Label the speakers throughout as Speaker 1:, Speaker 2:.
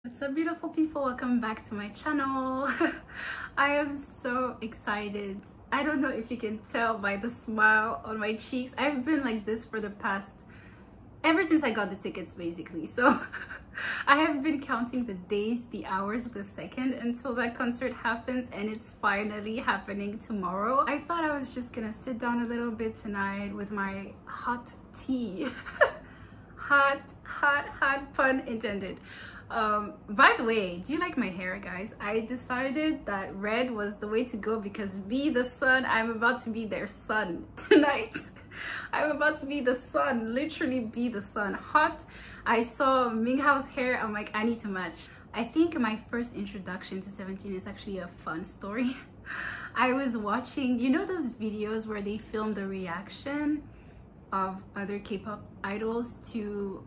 Speaker 1: What's up, beautiful people? Welcome back to my channel. I am so excited. I don't know if you can tell by the smile on my cheeks. I've been like this for the past, ever since I got the tickets basically. So I have been counting the days, the hours, the second until that concert happens, and it's finally happening tomorrow. I thought I was just gonna sit down a little bit tonight with my hot tea. hot pun intended. By the way, do you like my hair, guys? I decided that red was the way to go because be the sun. I'm about to be their sun tonight. I'm about to be the sun, literally be the sun. Hot. I saw Ming Hao's hair. I'm like, I need to match. I think my first introduction to 17 is actually a fun story. I was watching, you know those videos where they film the reaction of other K-pop idols to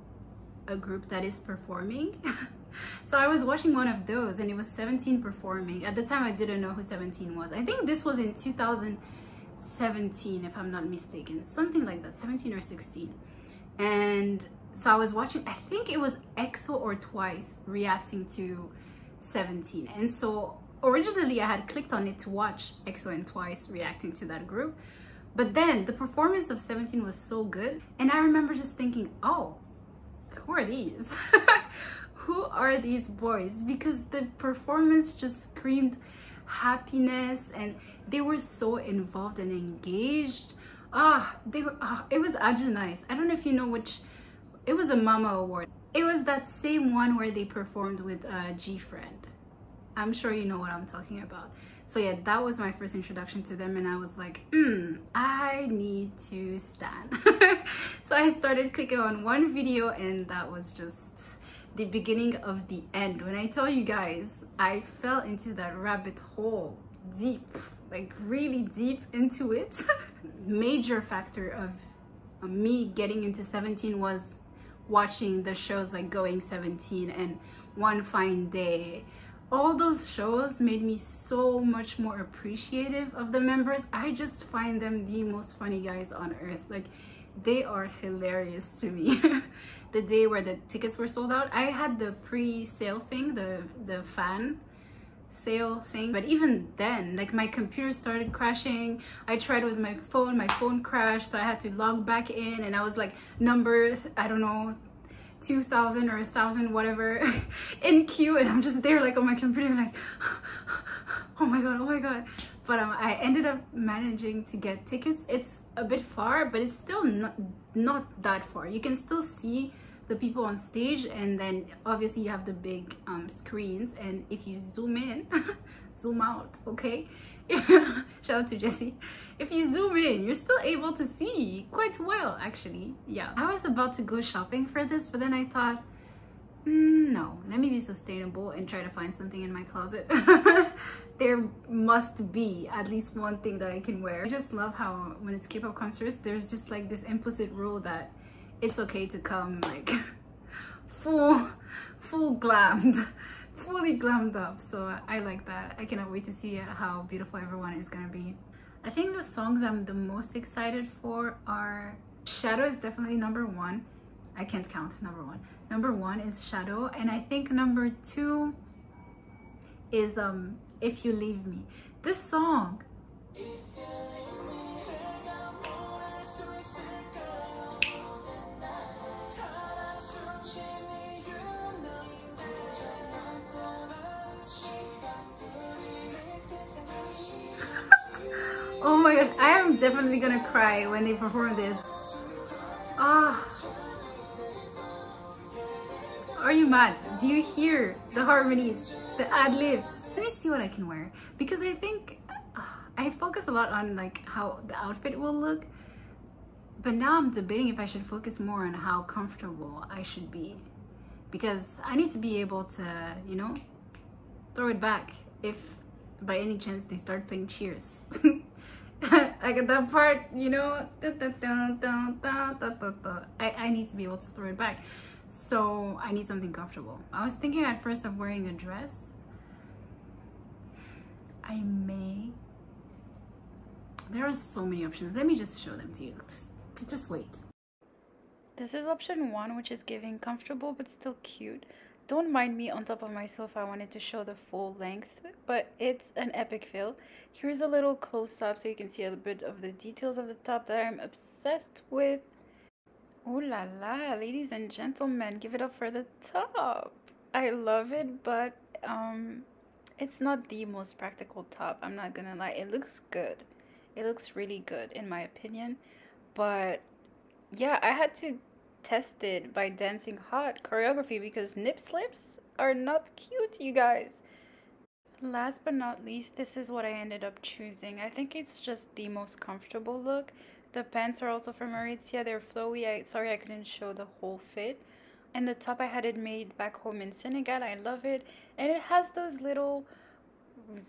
Speaker 1: a group that is performing? So I was watching one of those and it was 17 performing. At the time I didn't know who 17 was. I think this was in 2017 if I'm not mistaken, something like that, 17 or 16. And so I was watching, I think it was EXO or Twice reacting to 17, and so originally I had clicked on it to watch EXO and Twice reacting to that group, but then the performance of 17 was so good and I remember just thinking, oh, who are these? Who are these boys? Because the performance just screamed happiness and they were so involved and engaged. It was nice. I don't know if you know which, it was a Mama Award. It was that same one where they performed with G-Friend. I'm sure you know what I'm talking about. So yeah, that was my first introduction to them and I was like, I need to stan. So I started clicking on one video and that was just the beginning of the end. When I tell you guys, I fell into that rabbit hole deep, like really deep into it. Major factor of me getting into 17 was watching the shows like Going 17 and One Fine Day. All those shows made me so much more appreciative of the members. I just find them the most funny guys on earth. Like, they are hilarious to me. The day where the tickets were sold out, I had the pre-sale thing, the fan sale thing, but even then, like, my computer started crashing. I tried with my phone crashed, so I had to log back in and I was like number, I don't know, 2,000 or 1,000 whatever in queue, and I'm just there like on my computer like oh my god. But I ended up managing to get tickets. It's a bit far, but it's still not that far. You can still see the people on stage, and then obviously you have the big screens, and if you zoom in zoom out, okay. Shout out to Jessie. If you zoom in, you're still able to see quite well, actually. Yeah, I was about to go shopping for this, but then I thought, no, let me be sustainable and try to find something in my closet. There must be at least one thing that I can wear. I just love how when it's K-pop concerts, there's just like this implicit rule that it's okay to come like full glammed, fully glammed up. So I like that. I cannot wait to see how beautiful everyone is gonna be. I think the songs I'm the most excited for are Shadow is definitely number one. I can't count number one. Number one is Shadow, and I think number two is If You Leave Me. This song, oh my gosh, I am definitely gonna cry when they perform this. Are you mad? Do you hear the harmonies, the ad-libs? Let me see what I can wear, because I think I focus a lot on like how the outfit will look, but now I'm debating if I should focus more on how comfortable I should be, because I need to be able to, you know, throw it back if by any chance they start playing Cheers. Like at that part, you know, I need to be able to throw it back. So I need something comfortable. I was thinking at first of wearing a dress. I may. There are so many options. Let me just show them to you. Just wait. This is option one, which is giving comfortable but still cute. Don't mind me on top of my sofa. I wanted to show the full length, but it's an epic fail. Here's a little close-up so you can see a bit of the details of the top that I'm obsessed with. Ooh la la, ladies and gentlemen, give it up for the top. I love it, but it's not the most practical top. I'm not gonna lie. It looks good. It looks really good in my opinion, but yeah, I had to test it by dancing hot choreography because nip slips are not cute, you guys. Last but not least, this is what I ended up choosing. I think it's just the most comfortable look. The pants are also from Aritzia. They're flowy. Sorry I couldn't show the whole fit. And the top, I had it made back home in Senegal. I love it. And it has those little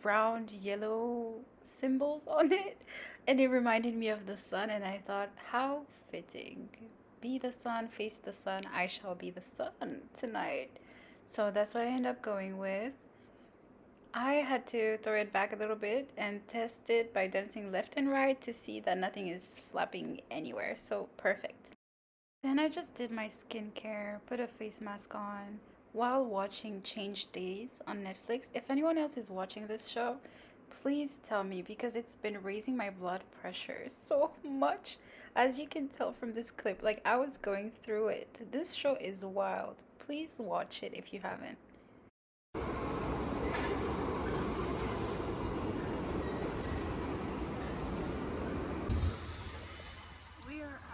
Speaker 1: round yellow symbols on it. And it reminded me of the sun. And I thought, how fitting. Be the sun, face the sun. I shall be the sun tonight. So that's what I ended up going with. I had to throw it back a little bit and test it by dancing left and right to see that nothing is flapping anywhere. So perfect. Then I just did my skincare, put a face mask on while watching Change Days on Netflix. If anyone else is watching this show, please tell me because it's been raising my blood pressure so much. As you can tell from this clip, like I was going through it. This show is wild. Please watch it if you haven't.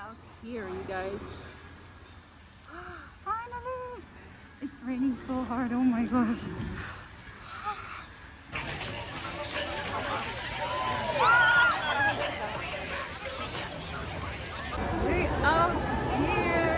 Speaker 1: Out here, you guys. Finally! It's raining so hard, oh my gosh. We're out here!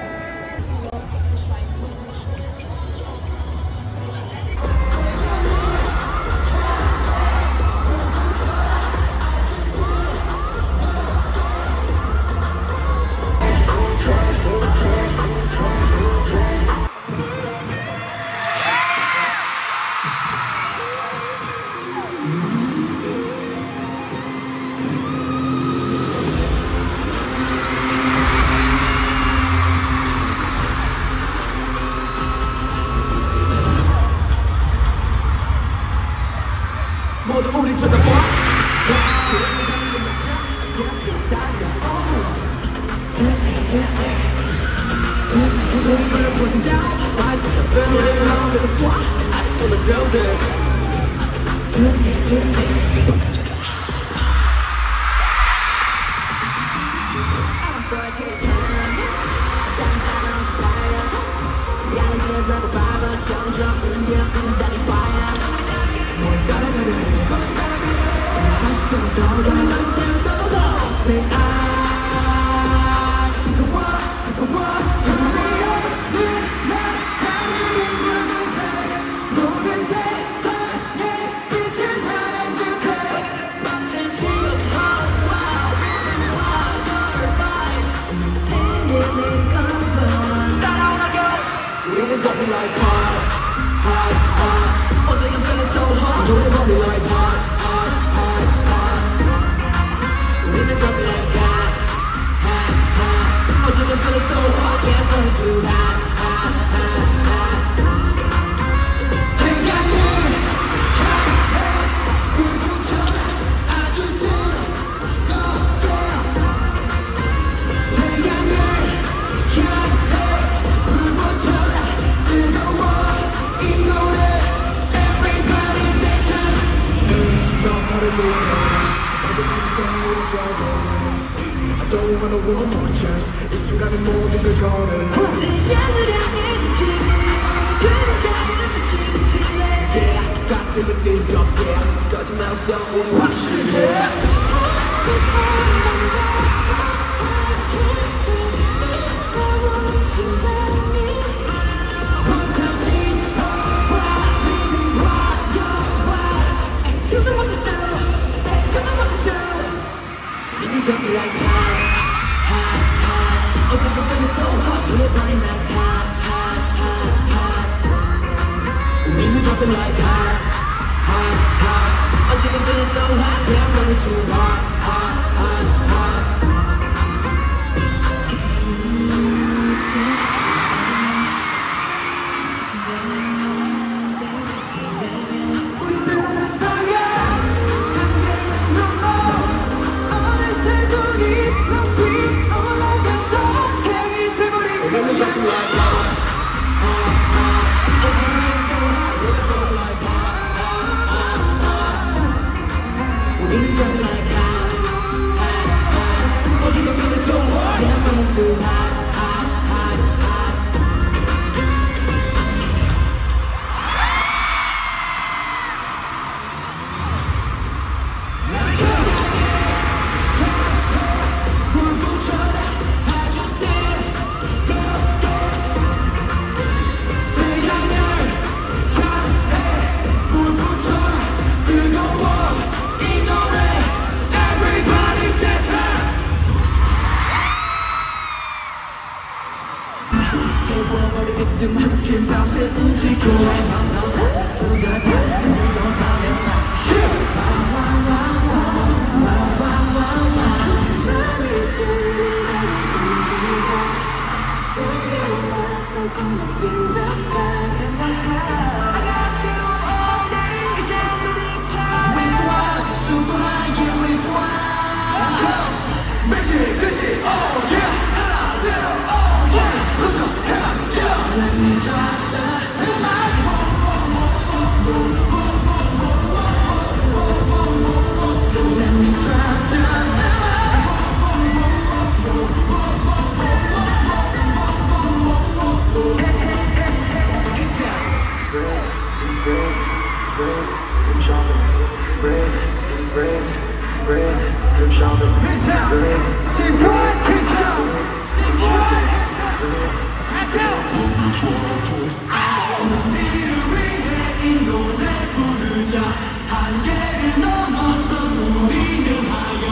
Speaker 2: 한계를 넘어서 우리는 하여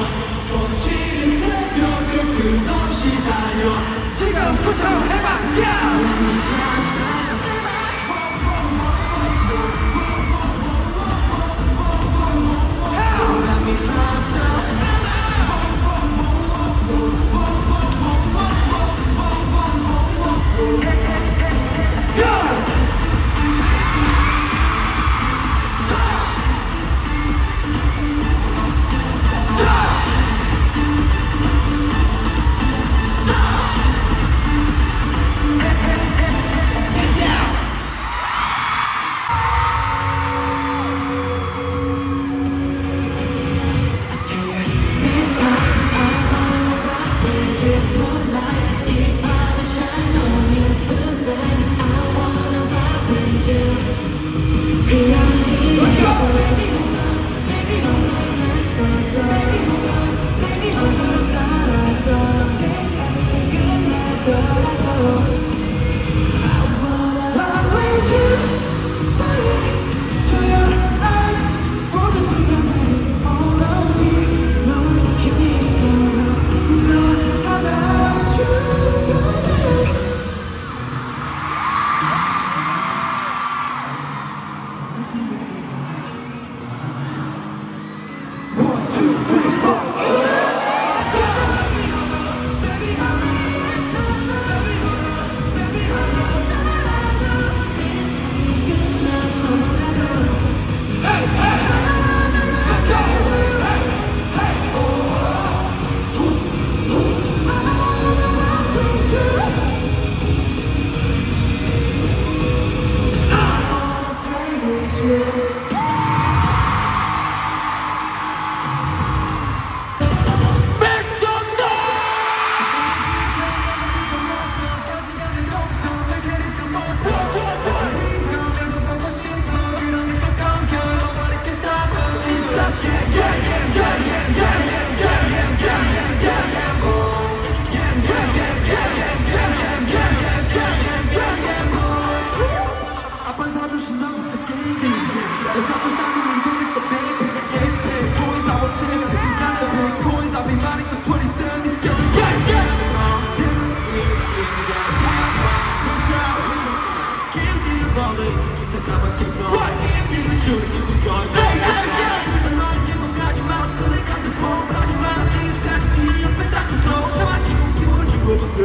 Speaker 2: 거칠은 새벽을 끝없이 달려 지금부터 해봐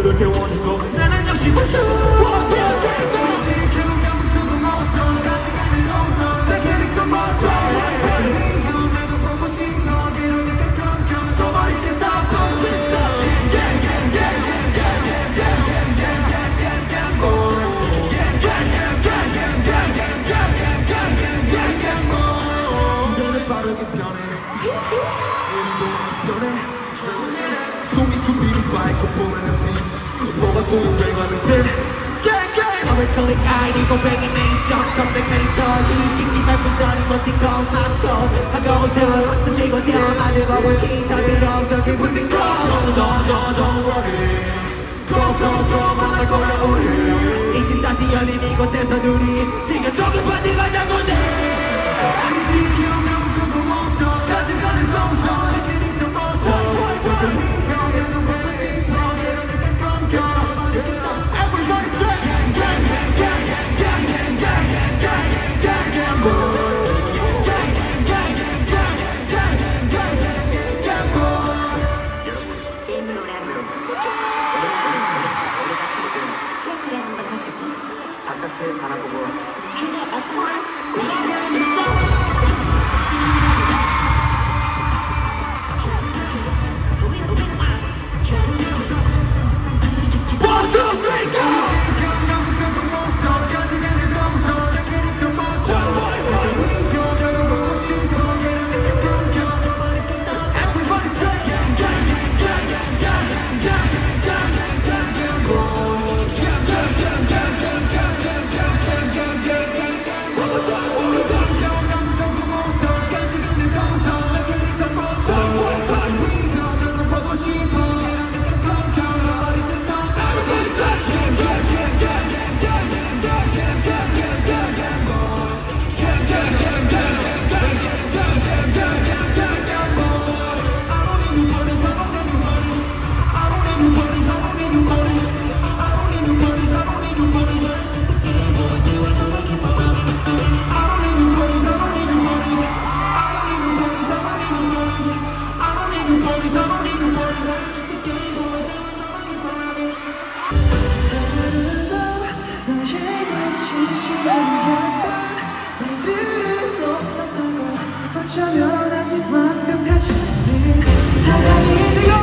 Speaker 2: 그렇게 원했고 나는 역시 무슨 뭐가 또 유행하는지 Coming 아이디 고백의 메이저 컴백하니까 이익이 말뿐더니 못뛰고 마스터 하고서 숨쉬고 뛰어 마주보고 기타 필요 없어 기분 띵고 Don't worry Go 만날 거야 우리 24시 열린 이곳에서 둘이 지금 조급하지 말자고 돼 아니지 기억하면 그거 없어 가져가는 정서 이렇게 멈춰 바깥을 바라보고 어쩌면 아직 완벽하지 않은 사랑일지도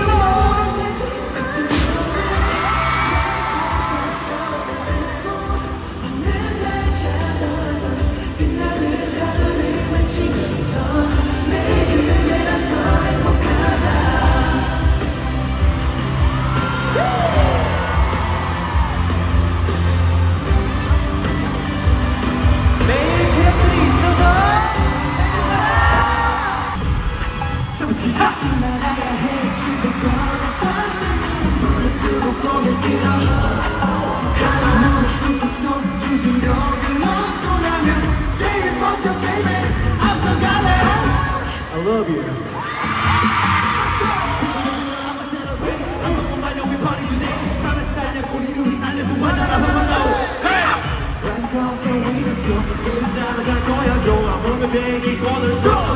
Speaker 2: 없는 날 찾아가 빛나는 하루를 외치면서 매일 그대라서 행복하다. 매일 기억들이 있어서 하지 말아야 해. 집에서 나서는 눈을 뜨고 고개 들어 가만히 웃어 주중력을 먹고 나면 제일 먼저 baby 앞서가네. I love you. I'ma celebrate. I'ma go my we party today. Promise 달려 꼬리를 휘날려도 하잖아 흘러나오. Right off the way to do. 우리 따라가 거야 좋아. 몸에 배기권을 draw.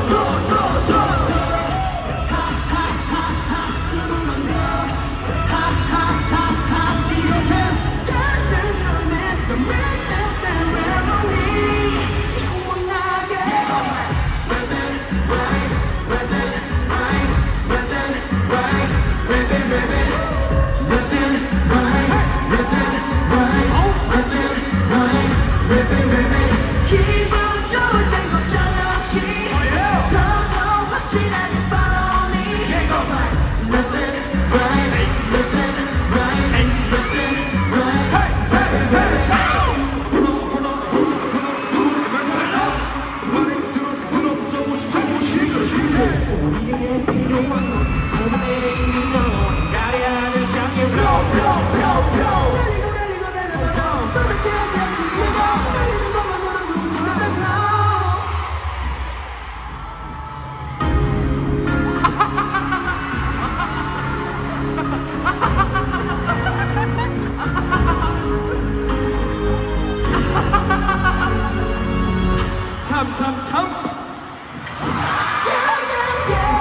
Speaker 2: 참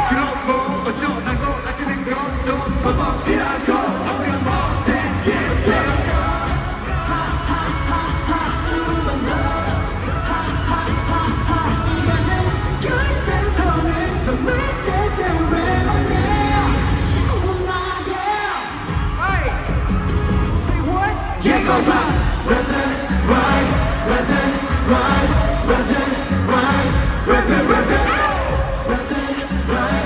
Speaker 2: 그런 거 어쩌라고 따지는 것도 방법이라고 아무리 못했겠어. 수만 너 이것은 결승선을 넘을 때 세월에 만나 시원하게. Say what? Yeah, goes right. Left and right, left and right, left and right, left and right, left and right.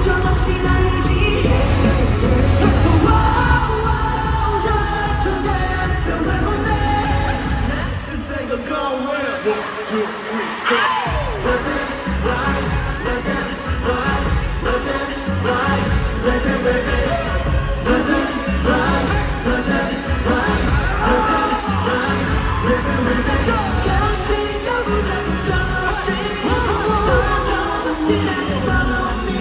Speaker 2: 정없이 날리지. So wow, 저기서 해보네. Let's say go go well. 1, 2, 3, 4. Left and right, left and right, left and right, left and right, left and right, left and right, left and right, left and right. 같이 가보자. 정없이 follow me.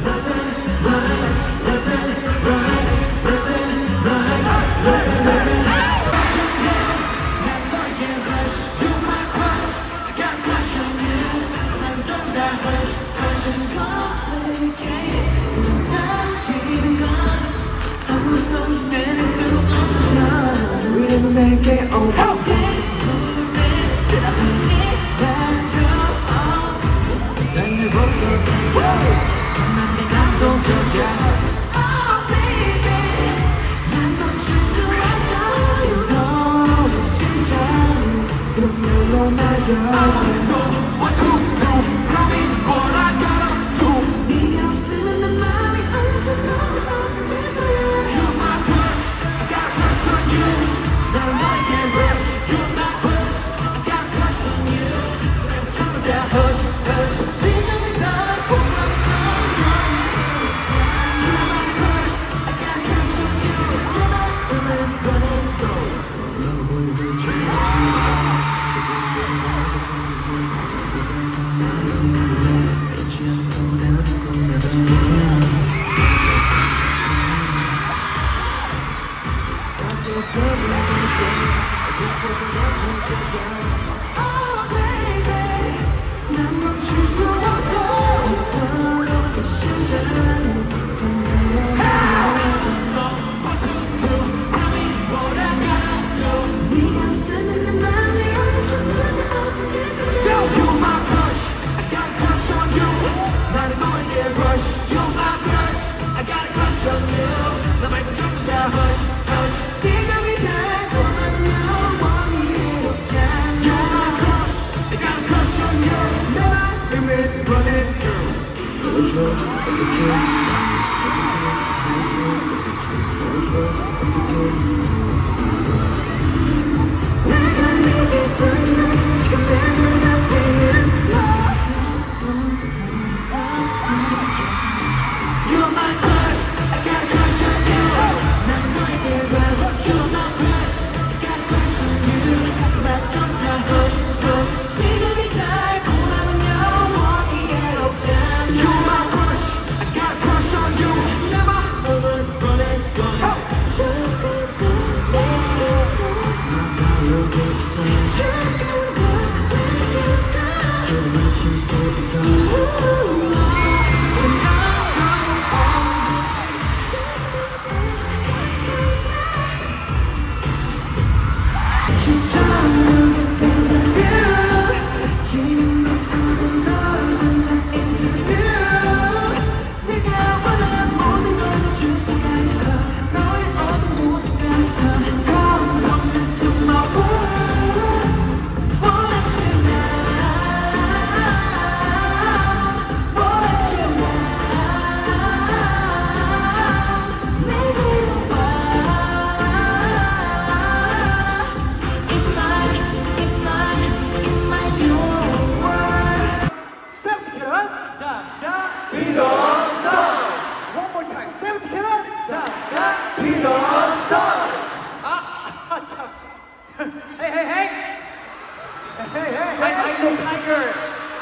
Speaker 2: Left and right, left and right, left and right, left and right. 난 너에게 rush, you're my crush. I got a crush on you. 나도 좀 다 hush, hush and complicated. 그냥 당기는 건 아무도 내릴 수 없는 위로는 내게 오고. Oh baby, 난 멈출 수 없어. 서로 심장 눈물로 날려. What to do? Tell me what I gotta do. 네가 없으면 내 맘이 언제나 없어질 거야. You're my crush, I got a crush on you. 난 너에게 rush, you're my crush, I got a crush on you. 내가 전부 다 hush, hush. 지금이 날 보면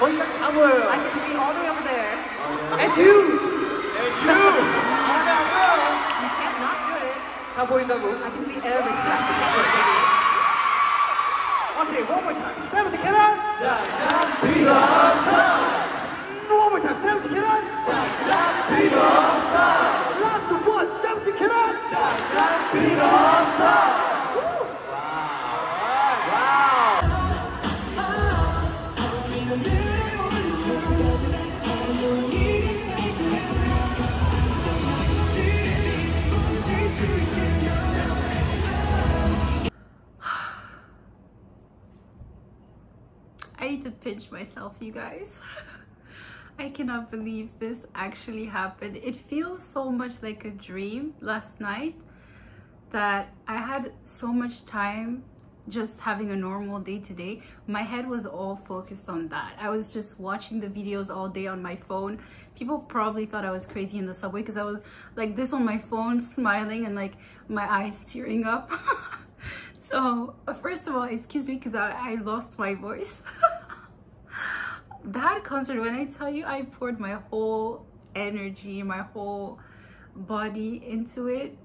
Speaker 2: 거기까지 다 보여요.
Speaker 1: I can see all the way over there.
Speaker 2: And you! And you! 하면 안 돼요.
Speaker 1: You can't not do it.
Speaker 2: 다 보인다고.
Speaker 1: I can see everything.
Speaker 2: Okay, one more time. 70 계란. 자, 비너서. One more time. 70 계란. 자, 비너서. Last one. 70 계란. 자, 비너서.
Speaker 1: I need to pinch myself, you guys. I cannot believe this actually happened. It feels so much like a dream last night that I had so much time just having a normal day today. My head was all focused on that. I was just watching the videos all day on my phone. People probably thought I was crazy in the subway because I was like this on my phone, smiling and like my eyes tearing up. So first of all, excuse me because I lost my voice. That concert, when I tell you I poured my whole energy, my whole body into it,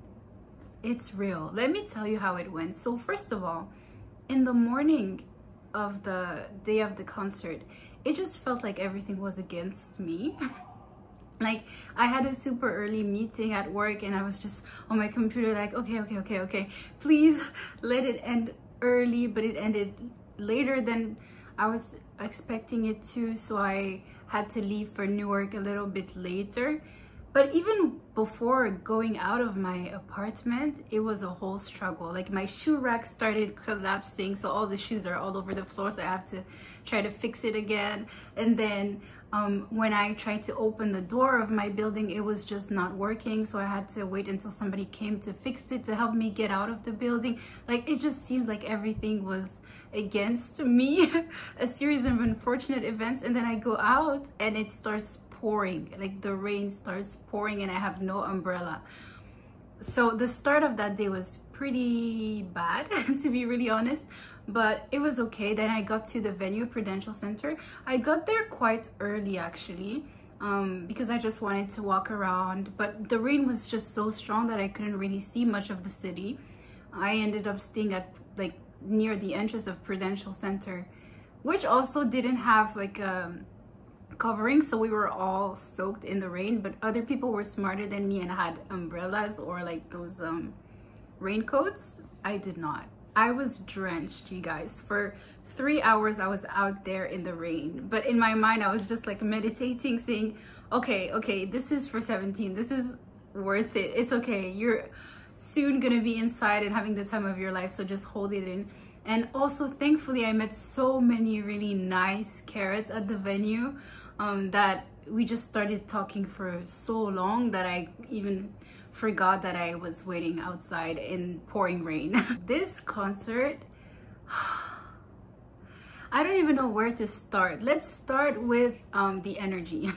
Speaker 1: it's real. Let me tell you how it went. So first of all, in the morning of the day of the concert, it just felt like everything was against me. Like I had a super early meeting at work and I was just on my computer like, okay, please let it end early, but it ended later than I was expecting it to, so I had to leave for Newark a little bit later. But even before going out of my apartment, it was a whole struggle. Like my shoe rack started collapsing, so all the shoes are all over the floor, so I have to try to fix it again. And then when I tried to open the door of my building, it was just not working, so I had to wait until somebody came to fix it to help me get out of the building. Like it just seemed like everything was against me. A series of unfortunate events, and then I go out and it starts pouring, like the rain starts pouring and I have no umbrella. So the start of that day was pretty bad to be really honest, but it was okay. Then I got to the venue, Prudential Center. I got there quite early actually, because I just wanted to walk around, but the rain was just so strong that I couldn't really see much of the city. I ended up staying at like near the entrance of Prudential Center, which also didn't have like a covering, so we were all soaked in the rain, but other people were smarter than me and had umbrellas or like those raincoats. I did not. I was drenched, you guys. For 3 hours I was out there in the rain, but in my mind I was just like meditating, saying okay, this is for 17, this is worth it, it's okay, you're soon gonna be inside and having the time of your life, so just hold it in. And also thankfully I met so many really nice carrots at the venue that we just started talking for so long that I even forgot that I was waiting outside in pouring rain. This concert, I don't even know where to start. Let's start with the energy.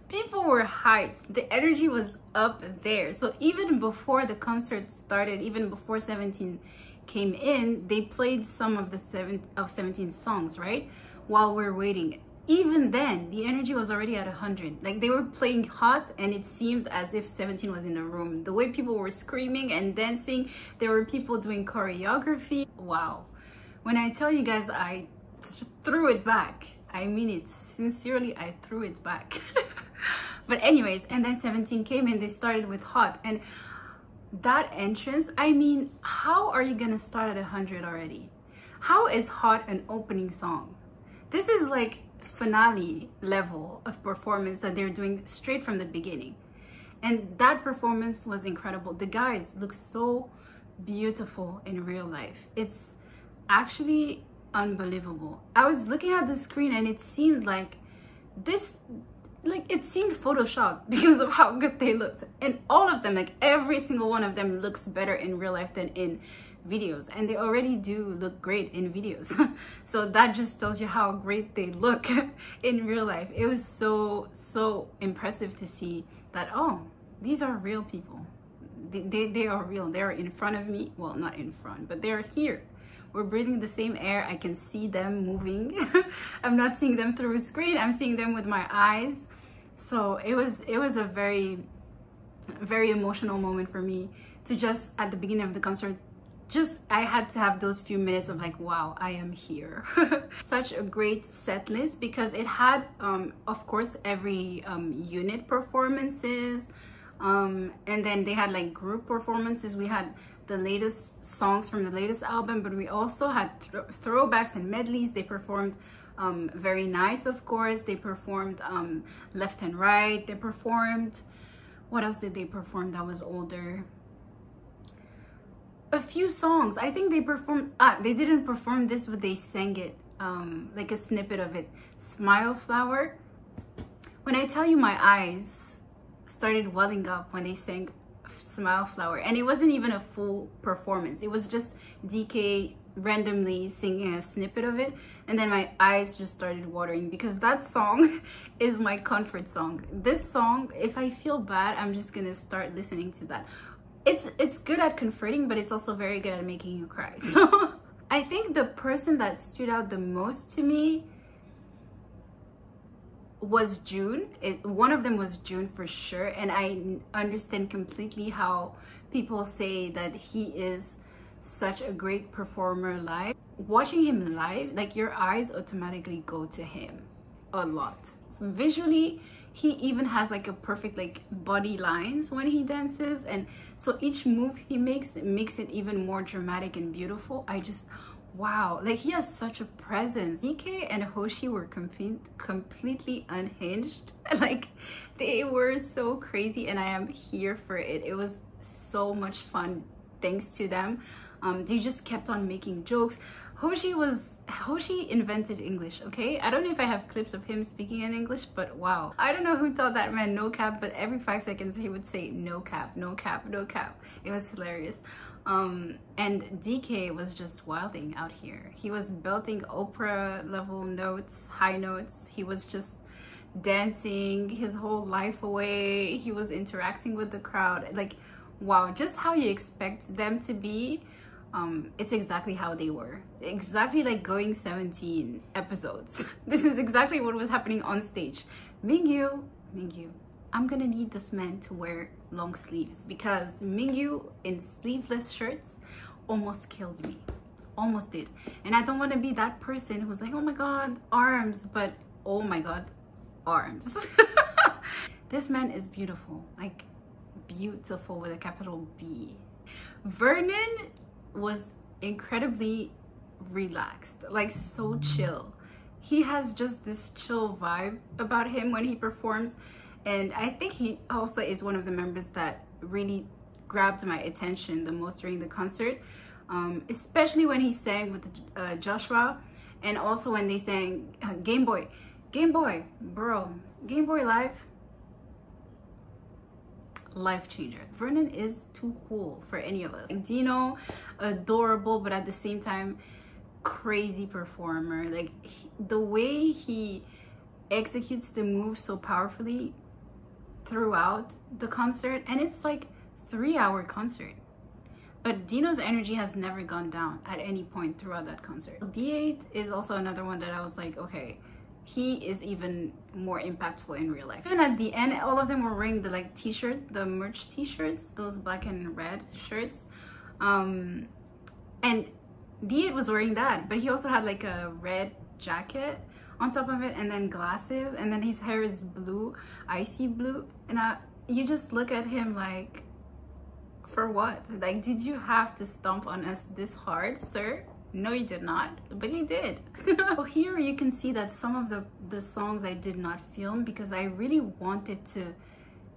Speaker 1: People were hyped. The energy was up there. So even before the concert started, even before 17 came in, they played some of the 17 songs, right? While we're waiting. Even then, the energy was already at 100. Like, they were playing Hot, and it seemed as if 17 was in the room. The way people were screaming and dancing, there were people doing choreography. Wow. When I tell you guys, I threw it back. I mean it. Sincerely, I threw it back. But anyways, and then 17 came in, they started with Hot. And that entrance, I mean, how are you gonna start at 100 already? How is Hot an opening song? This is like finale level of performance that they're doing straight from the beginning. And that performance was incredible. The guys look so beautiful in real life. It's actually unbelievable. I was looking at the screen and it seemed like it seemed photoshopped because of how good they looked. And all of them, like every single one of them, looks better in real life than in videos, and they already do look great in videos. So that just tells you how great they look in real life. It was so impressive to see that, oh, these are real people. They are real. They're in front of me. Well, not in front, but they're here. We're breathing the same air. I can see them moving. I'm not seeing them through a screen. I'm seeing them with my eyes. So it was a very emotional moment for me to just, at the beginning of the concert, I had to have those few minutes of like, wow, I am here. Such a great set list, because it had, of course, every unit performances, and then they had like group performances. We had the latest songs from the latest album, but we also had throwbacks and medleys. They performed Very Nice, of course. They performed Left and Right. They performed, what else did they perform that was older? A few songs. I think they performed, they didn't perform this, but they sang it, like a snippet of it. Smile Flower. When I tell you, my eyes started welling up when they sang Smile Flower, and it wasn't even a full performance. It was just DK randomly singing a snippet of it, and then my eyes just started watering, because that song is my comfort song. This song, if I feel bad, I'm just gonna start listening to that. It's good at comforting, but it's also very good at making you cry. So I think the person that stood out the most to me was June. One of them was June for sure, and I understand completely how people say that he is such a great performer live. Watching him live, like, your eyes automatically go to him a lot. Visually, he even has like a perfect like body lines when he dances, and so each move he makes, it makes it even more dramatic and beautiful. I just, wow, like, he has such a presence. DK and Hoshi were completely unhinged. Like, they were so crazy, and I am here for it. It was so much fun thanks to them. They just kept on making jokes. Hoshi invented English, okay? I don't know if I have clips of him speaking in English, but wow. I don't know who taught that man no cap, but every 5 seconds he would say no cap, no cap, no cap. It was hilarious. And DK was just wilding out here. He was belting opera level notes, high notes. He was just dancing his whole life away. He was interacting with the crowd. Like, wow, just how you expect them to be. It's exactly how they were. Exactly like Going 17 episodes. This is exactly what was happening on stage. Mingyu, I'm gonna need this man to wear long sleeves, because Mingyu in sleeveless shirts almost killed me. Almost did. And I don't want to be that person who's like, oh my god, arms, but oh my god, arms. This man is beautiful. Like, beautiful with a capital B. Vernon was incredibly relaxed, like so chill. He has just this chill vibe about him when he performs, and I think he also is one of the members that really grabbed my attention the most during the concert, especially when he sang with Joshua, and also when they sang Game Boy, bro, Game Boy Live, life changer. Vernon is too cool for any of us. Dino, adorable, but at the same time crazy performer. Like the way he executes the move so powerfully throughout the concert, and it's like 3-hour concert, but Dino's energy has never gone down at any point throughout that concert. D8 is also another one that I was like, okay, he is even more impactful in real life. Even at the end, all of them were wearing the like t-shirt, the merch t-shirts, those black and red shirts, and D8 was wearing that, but he also had like a red jacket on top of it, and then glasses, and then his hair is blue, icy blue, and you just look at him like, for what? Like, did you have to stomp on us this hard, sir? No, you did not, but you did. So here you can see that some of the songs I did not film because I really wanted to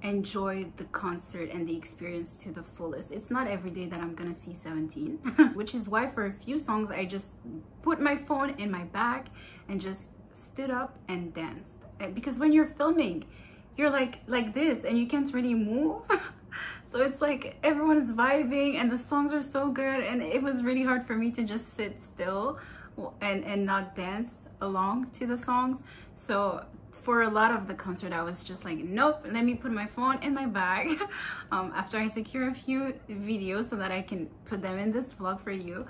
Speaker 1: enjoy the concert and the experience to the fullest. It's not every day that I'm gonna see 17, which is why for a few songs I just put my phone in my bag and just stood up and danced. Because when you're filming, you're like this and you can't really move. So it's like everyone is vibing and the songs are so good, and it was really hard for me to just sit still and not dance along to the songs. So for a lot of the concert I was just like, nope, let me put my phone in my bag after I secure a few videos so that I can put them in this vlog for you.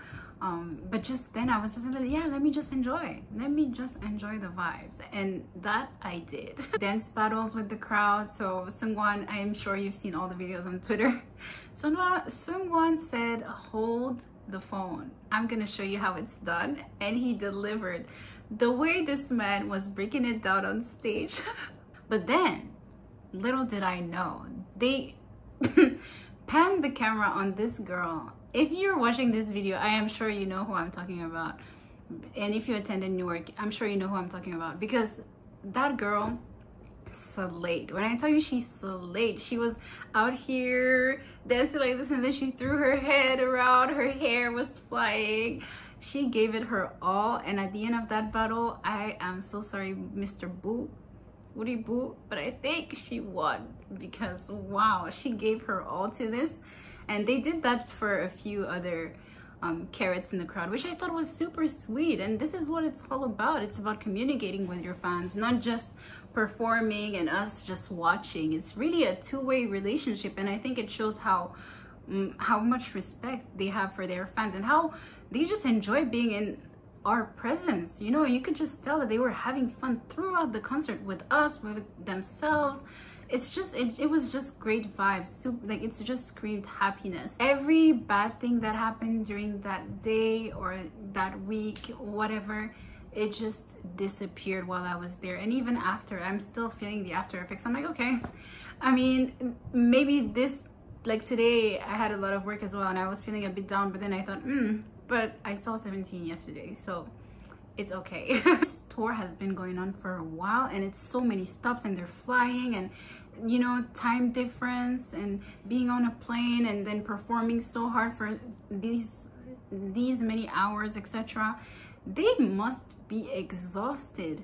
Speaker 1: But just then I was just like, yeah, let me just enjoy the vibes, and that I did. Dance battles with the crowd. So Seungwon, I am sure you've seen all the videos on Twitter. Seungwon said, hold the phone, I'm gonna show you how it's done, and he delivered. The way this man was breaking it down on stage. But then little did I know, they panned the camera on this girl. If you're watching this video, I am sure you know who I'm talking about. And if you attended NEWARK, I'm sure you know who I'm talking about, because that girl slayed. When I tell you she slayed, she was out here dancing like this, and then she threw her head around, her hair was flying. She gave it her all, and at the end of that battle, I am so sorry, Mr. Woody Boo, but I think she won, because wow, she gave her all to this. And they did that for a few other carrots in the crowd, which I thought was super sweet. And this is what it's all about. It's about communicating with your fans, not just performing and us just watching. It's really a two-way relationship, and I think it shows how much respect they have for their fans and how they just enjoy being in our presence. You know, you could just tell that they were having fun throughout the concert with us, with themselves. It's just, it was just great vibes. So, like, it's just screamed happiness. Every bad thing that happened during that day or that week, whatever, it just disappeared while I was there. And even after, I'm still feeling the after effects. I'm like, okay, I mean, maybe this, like today I had a lot of work as well and I was feeling a bit down, but then I thought, but I saw 17 yesterday, so it's okay. This tour has been going on for a while, and it's so many stops, and they're flying, and you know, time difference, and being on a plane, and then performing so hard for these many hours, etc. They must be exhausted.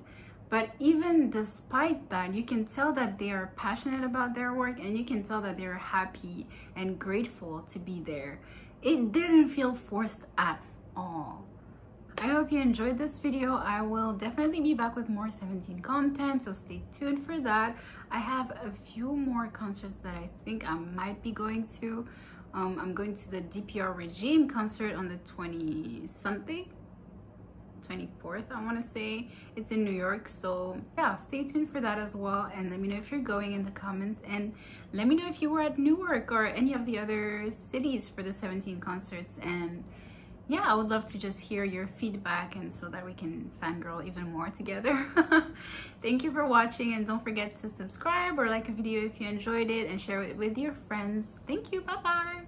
Speaker 1: But even despite that, you can tell that they are passionate about their work, and you can tell that they're happy and grateful to be there. It didn't feel forced at all. I hope you enjoyed this video. I will definitely be back with more 17 content, so stay tuned for that. I have a few more concerts that I think I might be going to. I'm going to the DPR Regime concert on the 24th, I want to say. It's in New York, so yeah, stay tuned for that as well, and let me know if you're going in the comments, and let me know if you were at NEWARK or any of the other cities for the 17 concerts. And yeah, I would love to just hear your feedback, and so that we can fangirl even more together. Thank you for watching, and don't forget to subscribe or like a video if you enjoyed it, and share it with your friends. Thank you. Bye bye.